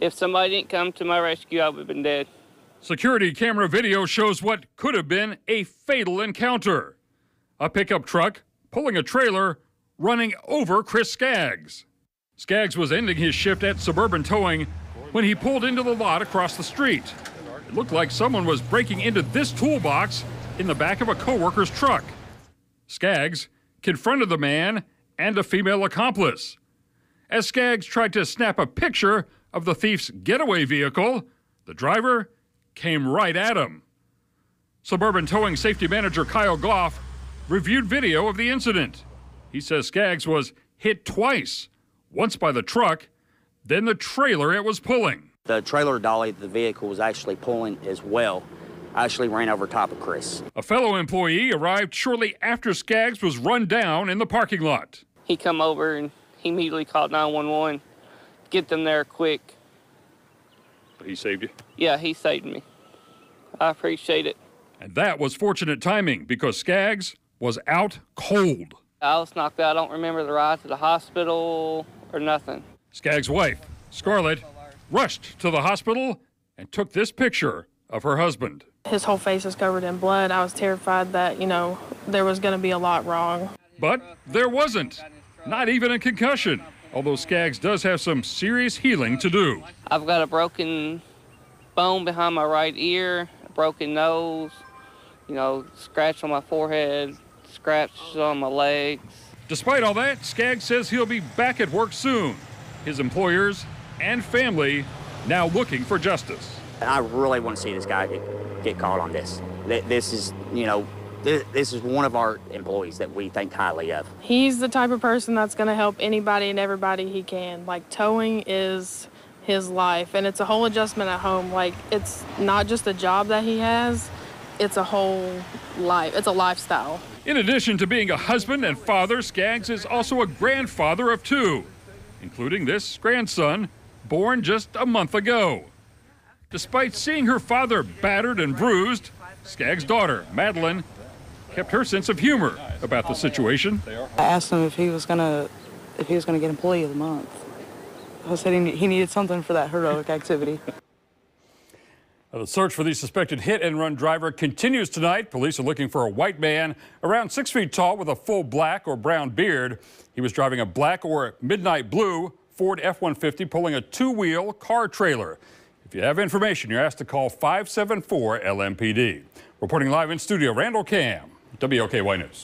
If somebody didn't come to my rescue, I would have been dead. Security camera video shows what could have been a fatal encounter. A pickup truck pulling a trailer running over Chris Skaggs. Skaggs was ending his shift at Suburban Towing when he pulled into the lot across the street. It looked like someone was breaking into this toolbox in the back of a coworker's truck. Skaggs confronted the man and a female accomplice. As Skaggs tried to snap a picture of the thief's getaway vehicle, the driver came right at him. Suburban Towing Safety Manager Kyle Goff reviewed video of the incident. He says Skaggs was hit twice, once by the truck, then the trailer it was pulling. The trailer dolly the vehicle was actually pulling as well actually ran over top of Chris. A fellow employee arrived shortly after Skaggs was run down in the parking lot. He come over and he immediately called 911. Get them there quick. He saved you? Yeah, he saved me. I appreciate it. And that was fortunate timing because Skaggs was out cold. I was knocked out. I don't remember the ride to the hospital or nothing. Skaggs' wife, Scarlett, rushed to the hospital and took this picture of her husband. His whole face is covered in blood. I was terrified that, there was going to be a lot wrong. But there wasn't. Not even a concussion. Although Skaggs does have some serious healing to do. I've got a broken bone behind my right ear, a broken nose, scratch on my forehead, scratches on my legs. Despite all that, Skaggs says he'll be back at work soon. His employers and family now looking for justice. I really want to see this guy get caught on this. This is, this is one of our employees that we think highly of. He's the type of person that's going to help anybody and everybody he can. Like, towing is his life, and it's a whole adjustment at home. Like, it's not just a job that he has, it's a whole life. It's a lifestyle. In addition to being a husband and father, Skaggs is also a grandfather of two, including this grandson, born just a month ago. Despite seeing her father battered and bruised, Skaggs' daughter, Madeline, kept her sense of humor about the situation. I asked him if he was gonna get Employee of the Month. I said he needed something for that heroic activity. The search for the suspected hit-and-run driver continues tonight. Police are looking for a white man around 6 feet tall with a full black or brown beard. He was driving a black or midnight blue Ford F-150 pulling a two-wheel car trailer. If you have information, you're asked to call 574-LMPD. Reporting live in studio, Randall Cam, WOKY News.